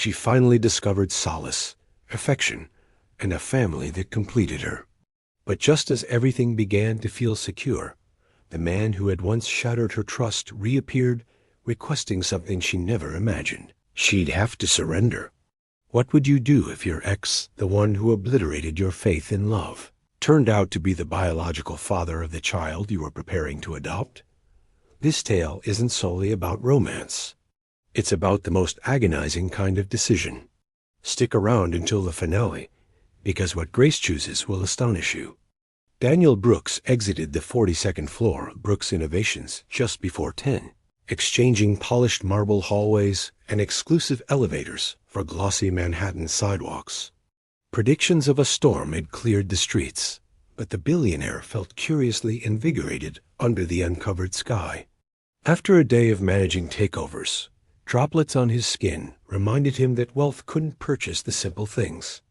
She finally discovered solace, affection, and a family that completed her. But just as everything began to feel secure, the man who had once shattered her trust reappeared, requesting something she never imagined. She'd have to surrender. What would you do if your ex, the one who obliterated your faith in love, turned out to be the biological father of the child you were preparing to adopt? This tale isn't solely about romance. It's about the most agonizing kind of decision. Stick around until the finale, because what Grace chooses will astonish you. Daniel Brooks exited the 42nd floor of Brooks Innovations just before 10, exchanging polished marble hallways and exclusive elevators for glossy Manhattan sidewalks. Predictions of a storm had cleared the streets, but the billionaire felt curiously invigorated under the uncovered sky. After a day of managing takeovers, droplets on his skin reminded him that wealth couldn't purchase the simple things.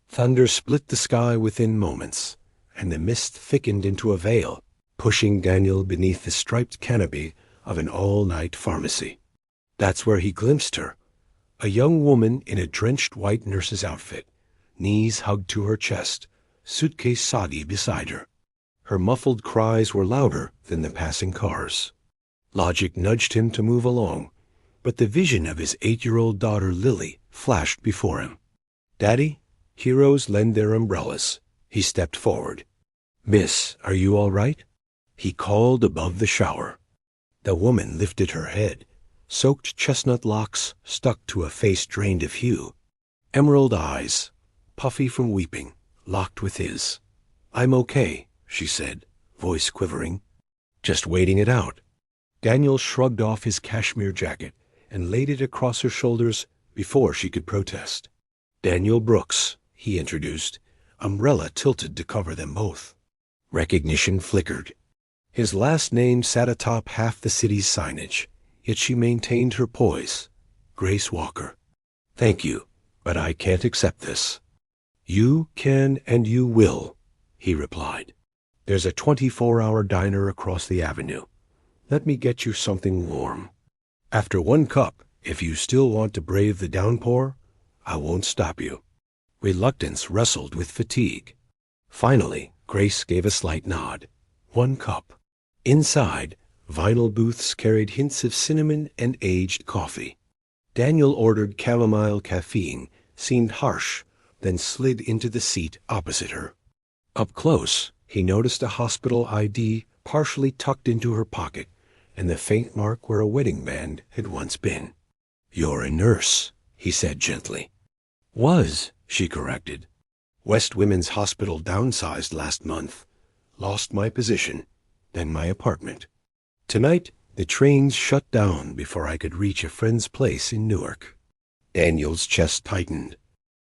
Thunder split the sky within moments, and the mist thickened into a veil, pushing Daniel beneath the striped canopy of an all-night pharmacy. That's where he glimpsed her, a young woman in a drenched white nurse's outfit, knees hugged to her chest, suitcase soggy beside her. Her muffled cries were louder than the passing cars. Logic nudged him to move along, but the vision of his 8-year-old daughter Lily flashed before him. "Daddy, heroes lend their umbrellas." He stepped forward. "Miss, are you all right?" He called above the shower. The woman lifted her head, soaked chestnut locks stuck to a face drained of hue. Emerald eyes, puffy from weeping, locked with his. "I'm okay," she said, voice quivering. "Just waiting it out." Daniel shrugged off his cashmere jacket and laid it across her shoulders before she could protest. "Daniel Brooks," he introduced, umbrella tilted to cover them both. Recognition flickered. His last name sat atop half the city's signage, yet she maintained her poise. Grace Walker. "Thank you, but I can't accept this." "You can and you will," he replied. "There's a 24-hour diner across the avenue. Let me get you something warm. After one cup, if you still want to brave the downpour, I won't stop you." Reluctance wrestled with fatigue. Finally, Grace gave a slight nod. 1 cup. Inside, vinyl booths carried hints of cinnamon and aged coffee. Daniel ordered chamomile caffeine, seemed harsh, then slid into the seat opposite her. Up close, he noticed a hospital ID partially tucked into her pocket and the faint mark where a wedding band had once been. "You're a nurse," he said gently. "Was," she corrected. "West Women's Hospital downsized last month. Lost my position, then my apartment. Tonight, the trains shut down before I could reach a friend's place in Newark." Daniel's chest tightened.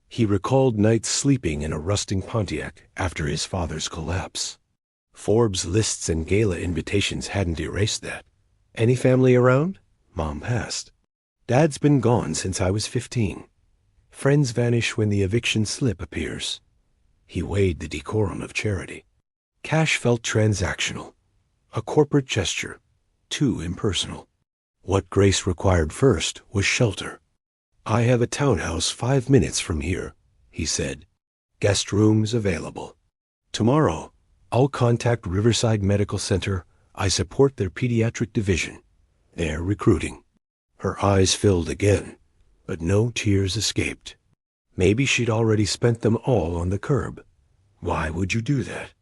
He recalled nights sleeping in a rusting Pontiac after his father's collapse. Forbes lists and gala invitations hadn't erased that. "Any family around?" Mom asked. "Dad's been gone since I was 15. Friends vanish when the eviction slip appears." He weighed the decorum of charity. Cash felt transactional, a corporate gesture, too impersonal. What Grace required first was shelter. "I have a townhouse 5 minutes from here," he said. "Guest rooms available. Tomorrow, I'll contact Riverside Medical Center. I support their pediatric division. They're recruiting." Her eyes filled again, but no tears escaped. Maybe she'd already spent them all on the curb. "Why would you do that?"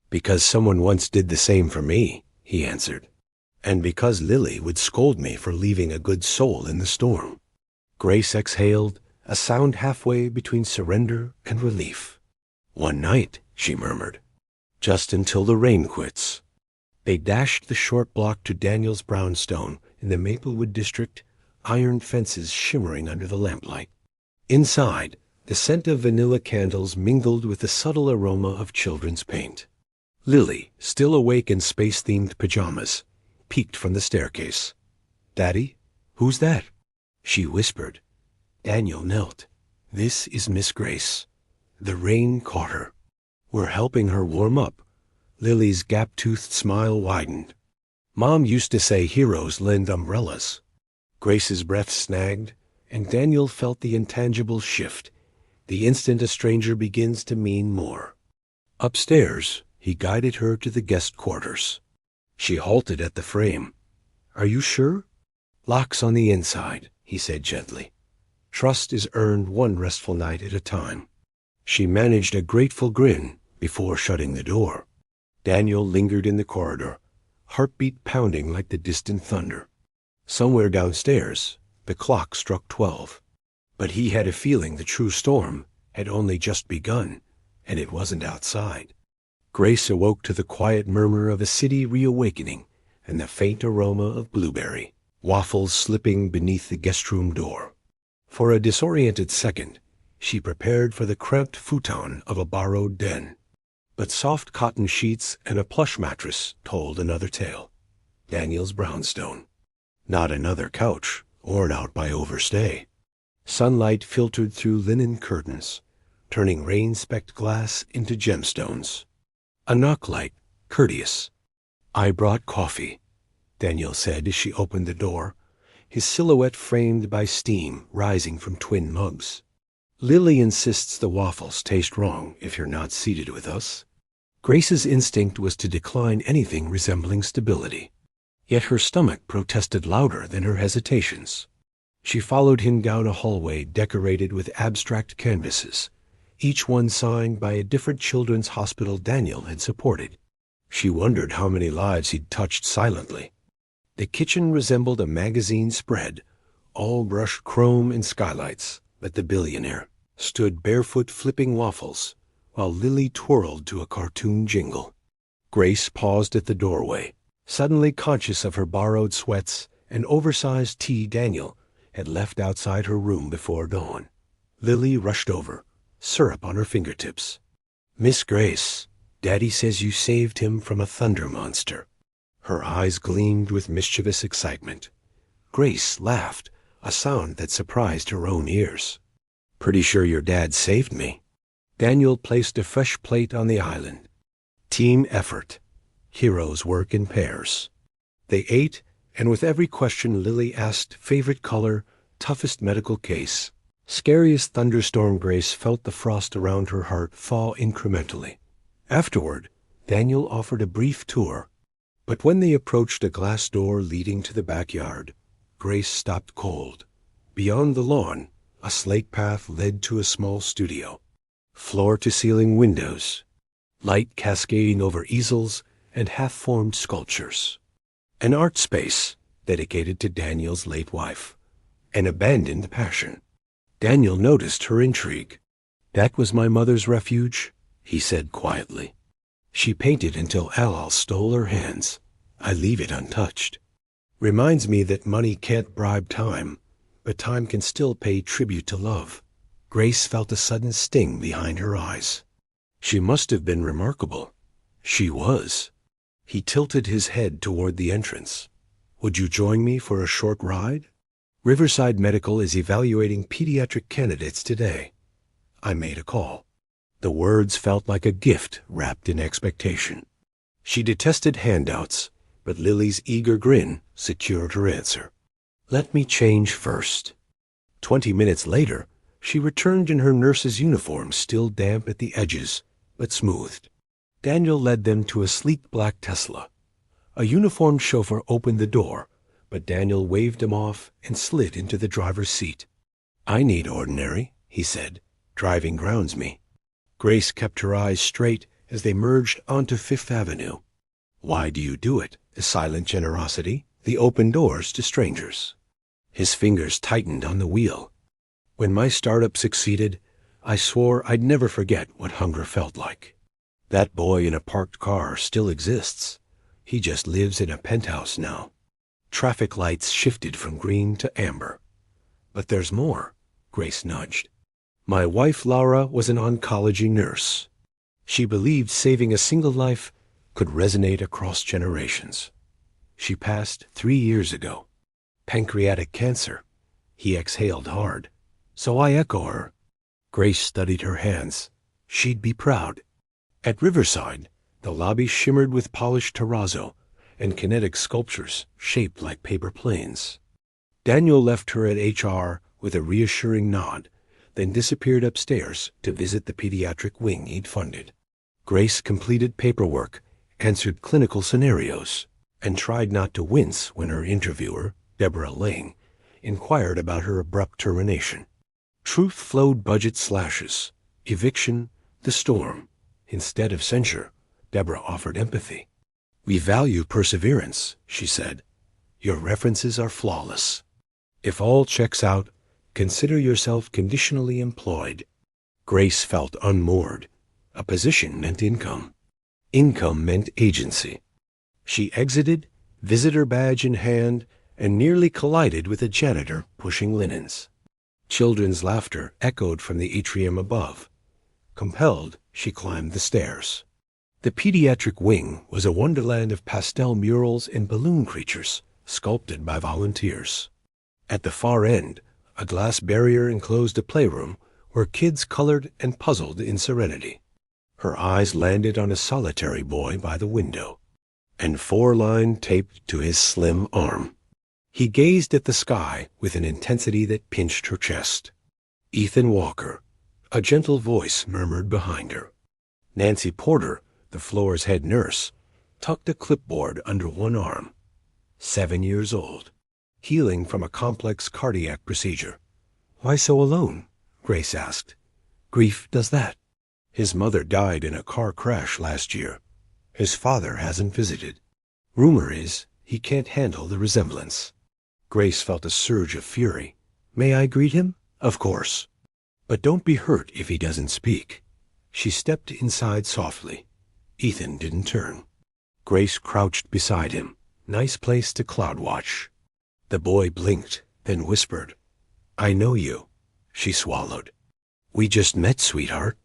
"Because someone once did the same for me," he answered. "And because Lily would scold me for leaving a good soul in the storm." Grace exhaled, a sound halfway between surrender and relief. "One night," she murmured. "Just until the rain quits." They dashed the short block to Daniel's brownstone in the Maplewood district, iron fences shimmering under the lamplight. Inside, the scent of vanilla candles mingled with the subtle aroma of children's paint. Lily, still awake in space-themed pajamas, peeked from the staircase. "Daddy, who's that?" she whispered. Daniel knelt. "This is Miss Grace. The rain caught her. We're helping her warm up." Lily's gap-toothed smile widened. "Mom used to say heroes lend umbrellas." Grace's breath snagged, and Daniel felt the intangible shift, the instant a stranger begins to mean more. Upstairs, he guided her to the guest quarters. She halted at the frame. "Are you sure?" "Locks on the inside," he said gently. "Trust is earned one restful night at a time." She managed a grateful grin before shutting the door. Daniel lingered in the corridor, heartbeat pounding like the distant thunder. Somewhere downstairs, the clock struck 12. But he had a feeling the true storm had only just begun, and it wasn't outside. Grace awoke to the quiet murmur of a city reawakening and the faint aroma of blueberry waffles slipping beneath the guest room door. For a disoriented second, she prepared for the cramped futon of a borrowed den. But soft cotton sheets and a plush mattress told another tale. Daniel's brownstone. Not another couch, worn out by overstay. Sunlight filtered through linen curtains, turning rain-specked glass into gemstones. A knock light, courteous. "I brought coffee," Daniel said as she opened the door, his silhouette framed by steam rising from twin mugs. "Lily insists the waffles taste wrong if you're not seated with us." Grace's instinct was to decline anything resembling stability. Yet her stomach protested louder than her hesitations. She followed him down a hallway decorated with abstract canvases, each one signed by a different children's hospital Daniel had supported. She wondered how many lives he'd touched silently. The kitchen resembled a magazine spread, all brushed chrome and skylights, but the billionaire stood barefoot flipping waffles, while Lily twirled to a cartoon jingle. Grace paused at the doorway, suddenly conscious of her borrowed sweats and oversized tee Daniel had left outside her room before dawn. Lily rushed over, syrup on her fingertips. "Miss Grace, Daddy says you saved him from a thunder monster." Her eyes gleamed with mischievous excitement. Grace laughed, a sound that surprised her own ears. "Pretty sure your dad saved me." Daniel placed a fresh plate on the island. Team effort. Heroes work in pairs. They ate, and with every question Lily asked favorite color, toughest medical case. Scariest thunderstorm, Grace felt the frost around her heart thaw incrementally. Afterward, Daniel offered a brief tour, but when they approached a glass door leading to the backyard, Grace stopped cold. Beyond the lawn, a slate path led to a small studio. Floor-to-ceiling windows, light cascading over easels and half-formed sculptures. An art space dedicated to Daniel's late wife. An abandoned passion. Daniel noticed her intrigue. "That was my mother's refuge," he said quietly. "She painted until Alal stole her hands. I leave it untouched. Reminds me that money can't bribe time, but time can still pay tribute to love." Grace felt a sudden sting behind her eyes. She must have been remarkable. She was. He tilted his head toward the entrance. "Would you join me for a short ride? Riverside Medical is evaluating pediatric candidates today." I made a call. The words felt like a gift wrapped in expectation. She detested handouts, but Lily's eager grin secured her answer. "Let me change first." 20 minutes later, she returned in her nurse's uniform, still damp at the edges, but smoothed. Daniel led them to a sleek black Tesla. A uniformed chauffeur opened the door, but Daniel waved him off and slid into the driver's seat. "I need ordinary," he said. "Driving grounds me." Grace kept her eyes straight as they merged onto Fifth Avenue. "Why do you do it? A silent generosity, the open doors to strangers." His fingers tightened on the wheel. "When my startup succeeded, I swore I'd never forget what hunger felt like. That boy in a parked car still exists. He just lives in a penthouse now." Traffic lights shifted from green to amber. "But there's more," Grace nudged. "My wife, Laura, was an oncology nurse. She believed saving a single life could resonate across generations. She passed 3 years ago. Pancreatic cancer." He exhaled hard. "So I echo her." Grace studied her hands. She'd be proud. At Riverside, the lobby shimmered with polished terrazzo and kinetic sculptures shaped like paper planes. Daniel left her at HR with a reassuring nod, then disappeared upstairs to visit the pediatric wing he'd funded. Grace completed paperwork, answered clinical scenarios, and tried not to wince when her interviewer, Deborah Lang, inquired about her abrupt termination. Truth flowed budget slashes, eviction, the storm. Instead of censure, Deborah offered empathy. "We value perseverance," she said. "Your references are flawless. If all checks out, consider yourself conditionally employed." Grace felt unmoored. A position meant income. Income meant agency. She exited, visitor badge in hand, and nearly collided with a janitor pushing linens. Children's laughter echoed from the atrium above. Compelled, she climbed the stairs. The pediatric wing was a wonderland of pastel murals and balloon creatures sculpted by volunteers. At the far end, a glass barrier enclosed a playroom where kids colored and puzzled in serenity. Her eyes landed on a solitary boy by the window, and 4-line taped to his slim arm. He gazed at the sky with an intensity that pinched her chest. "Ethan Walker," a gentle voice murmured behind her. Nancy Porter, the floor's head nurse, tucked a clipboard under one arm. 7 years old, healing from a complex cardiac procedure. "Why so alone?" Grace asked. "Grief does that. His mother died in a car crash last year. His father hasn't visited. Rumor is he can't handle the resemblance." Grace felt a surge of fury. "May I greet him?" "Of course. But don't be hurt if he doesn't speak." She stepped inside softly. Ethan didn't turn. Grace crouched beside him. Nice place to cloud watch. The boy blinked, then whispered, "I know you." She swallowed. "We just met, sweetheart."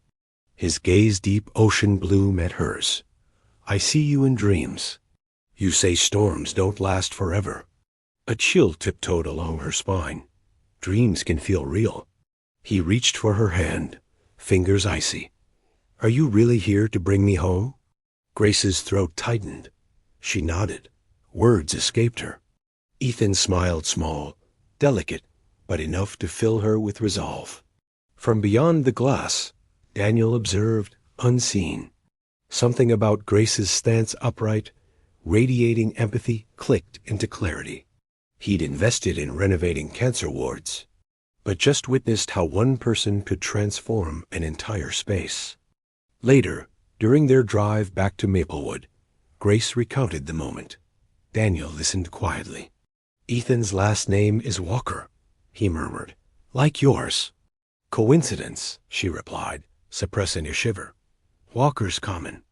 His gaze deep ocean blue met hers. "I see you in dreams. You say storms don't last forever." A chill tiptoed along her spine. Dreams can feel real. He reached for her hand, fingers icy. "Are you really here to bring me home?" Grace's throat tightened. She nodded. Words escaped her. Ethan smiled small, delicate, but enough to fill her with resolve. From beyond the glass, Daniel observed, unseen. Something about Grace's stance upright, radiating empathy, clicked into clarity. He'd invested in renovating cancer wards, but just witnessed how one person could transform an entire space. Later, during their drive back to Maplewood, Grace recounted the moment. Daniel listened quietly. "Ethan's last name is Walker," he murmured. "Like yours." "Coincidence," she replied, suppressing a shiver. "Walker's common."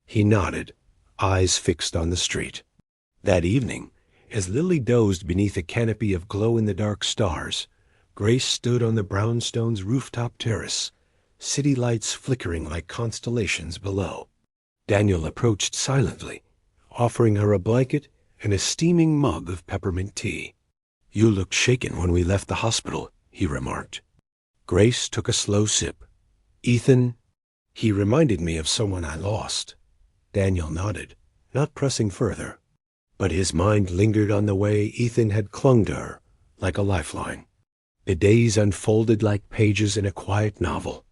He nodded, eyes fixed on the street. That evening, as Lily dozed beneath a canopy of glow-in-the-dark stars, Grace stood on the brownstone's rooftop terrace, city lights flickering like constellations below. Daniel approached silently, offering her a blanket and a steaming mug of peppermint tea. "You looked shaken when we left the hospital," he remarked. Grace took a slow sip. "Ethan, he reminded me of someone I lost." Daniel nodded, not pressing further. But his mind lingered on the way Ethan had clung to her, like a lifeline. The days unfolded like pages in a quiet novel.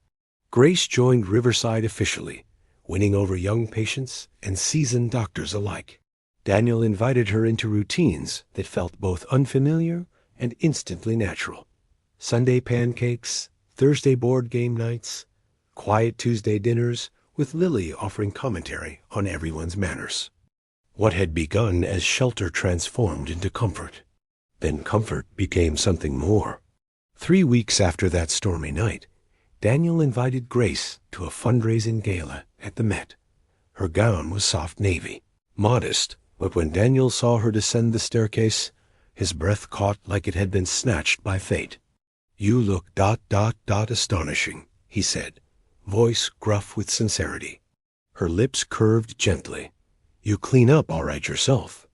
Grace joined Riverside officially, winning over young patients and seasoned doctors alike. Daniel invited her into routines that felt both unfamiliar and instantly natural. Sunday pancakes, Thursday board game nights, quiet Tuesday dinners with Lily offering commentary on everyone's manners. What had begun as shelter transformed into comfort. Then comfort became something more. 3 weeks after that stormy night, Daniel invited Grace to a fundraising gala at the Met. Her gown was soft navy, modest, but when Daniel saw her descend the staircase, his breath caught like it had been snatched by fate. "You look ... astonishing," he said, voice gruff with sincerity. Her lips curved gently. "You clean up all right yourself."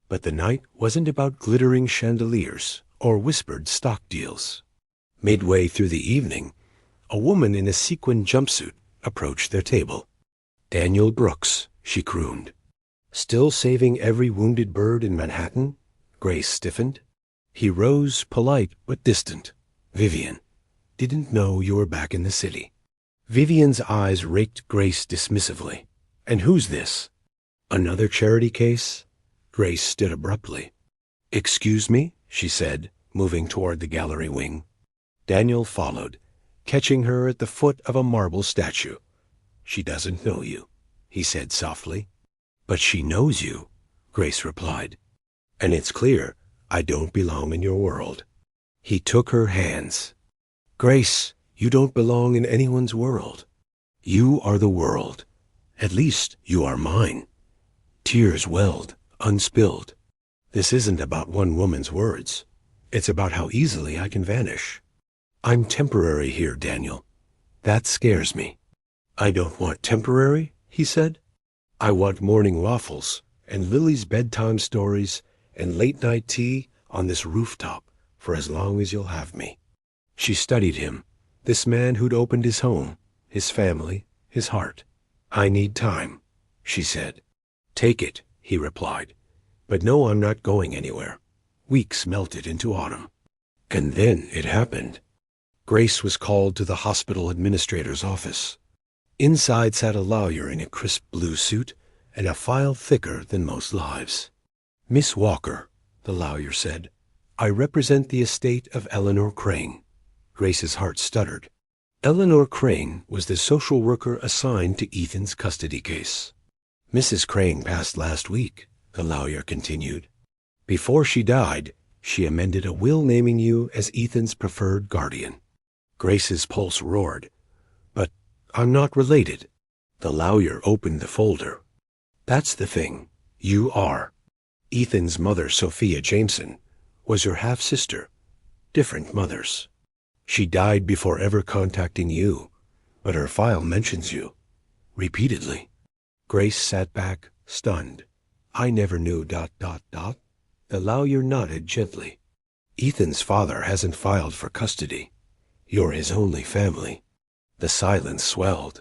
But the night wasn't about glittering chandeliers or whispered stock deals. Midway through the evening, a woman in a sequin jumpsuit approached their table. "Daniel Brooks," she crooned. "Still saving every wounded bird in Manhattan?" Grace stiffened. He rose, polite but distant. Vivian, didn't know you were back in the city. Vivian's eyes raked Grace dismissively. And who's this? Another charity case? Grace stood abruptly. Excuse me, she said, moving toward the gallery wing. Daniel followed, catching her at the foot of a marble statue. She doesn't know you, he said softly. But she knows you, Grace replied. And it's clear I don't belong in your world. He took her hands. Grace, you don't belong in anyone's world. You are the world. At least you are mine. Tears welled, unspilled. This isn't about one woman's words. It's about how easily I can vanish. I'm temporary here, Daniel. That scares me. I don't want temporary, he said. I want morning waffles and Lily's bedtime stories and late-night tea on this rooftop for as long as you'll have me. She studied him, this man who'd opened his home, his family, his heart. I need time, she said. Take it, he replied. But no, I'm not going anywhere. Weeks melted into autumn. And then it happened. Grace was called to the hospital administrator's office. Inside sat a lawyer in a crisp blue suit and a file thicker than most lives. Miss Walker, the lawyer said, I represent the estate of Eleanor Crane. Grace's heart stuttered. Eleanor Crane was the social worker assigned to Ethan's custody case. Mrs. Crane passed last week, the lawyer continued. Before she died, she amended a will naming you as Ethan's preferred guardian. Grace's pulse roared. But I'm not related. The lawyer opened the folder. That's the thing. You are. Ethan's mother, Sophia Jameson, was your half-sister. Different mothers. She died before ever contacting you, but her file mentions you. Repeatedly. Grace sat back, stunned. I never knew ... The lawyer nodded gently. Ethan's father hasn't filed for custody. You're his only family. The silence swelled.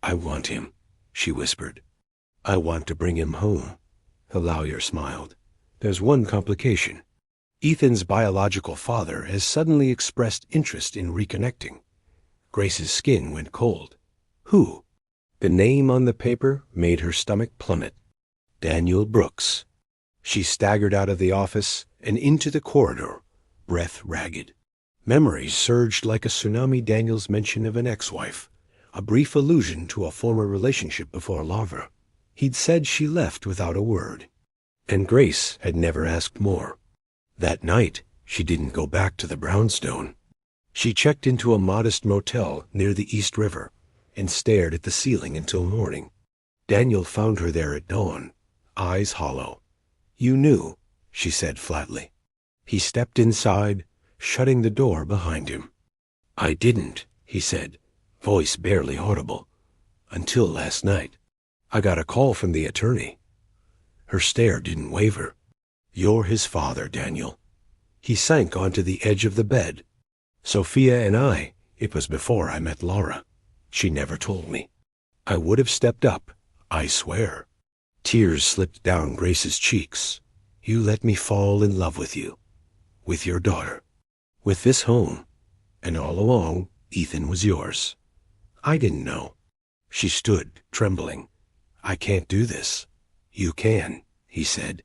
I want him, she whispered. I want to bring him home. The lawyer smiled. There's one complication. Ethan's biological father has suddenly expressed interest in reconnecting. Grace's skin went cold. Who? The name on the paper made her stomach plummet. Daniel Brooks. She staggered out of the office and into the corridor, breath ragged. Memories surged like a tsunami. Daniel's mention of an ex-wife, a brief allusion to a former relationship before Larva. He'd said she left without a word. And Grace had never asked more. That night, she didn't go back to the brownstone. She checked into a modest motel near the East River and stared at the ceiling until morning. Daniel found her there at dawn, eyes hollow. You knew, she said flatly. He stepped inside, shutting the door behind him. I didn't, he said, voice barely audible. Until last night. I got a call from the attorney. Her stare didn't waver. You're his father, Daniel. He sank onto the edge of the bed. Sophia and I, it was before I met Laura. She never told me. I would have stepped up, I swear. Tears slipped down Grace's cheeks. You let me fall in love with you. With your daughter. With this home. And all along, Ethan was yours. I didn't know. She stood, trembling. I can't do this. You can, he said.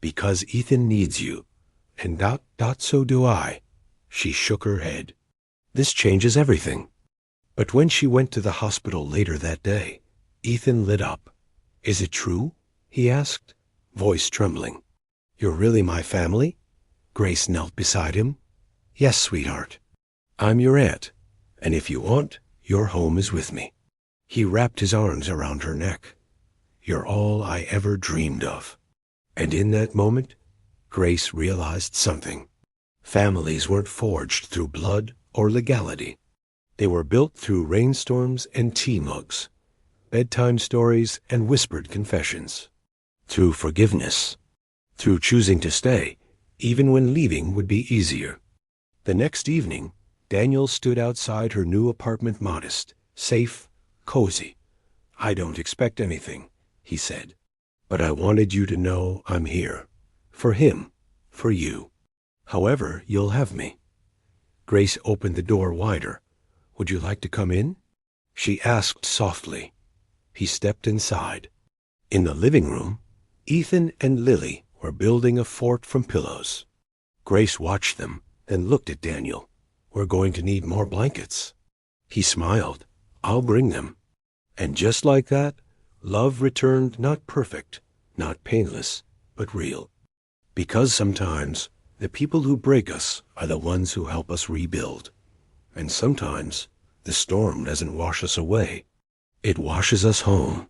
Because Ethan needs you. And so do I. She shook her head. This changes everything. But when she went to the hospital later that day, Ethan lit up. Is it true? He asked, voice trembling. You're really my family? Grace knelt beside him. Yes, sweetheart. I'm your aunt, and if you want, your home is with me. He wrapped his arms around her neck. You're all I ever dreamed of. And in that moment, Grace realized something. Families weren't forged through blood or legality. They were built through rainstorms and tea mugs, bedtime stories and whispered confessions, through forgiveness, through choosing to stay, even when leaving would be easier. The next evening, Daniel stood outside her new apartment modest, safe, cozy. I don't expect anything, he said, but I wanted you to know I'm here. For him, for you. However you'll have me. Grace opened the door wider. "Would you like to come in?" she asked softly. He stepped inside. In the living room, Ethan and Lily were building a fort from pillows. Grace watched them, then looked at Daniel. "We're going to need more blankets." He smiled. "I'll bring them." And just like that, love returned, not perfect, not painless, but real. Because sometimes the people who break us are the ones who help us rebuild. And sometimes the storm doesn't wash us away. It washes us home.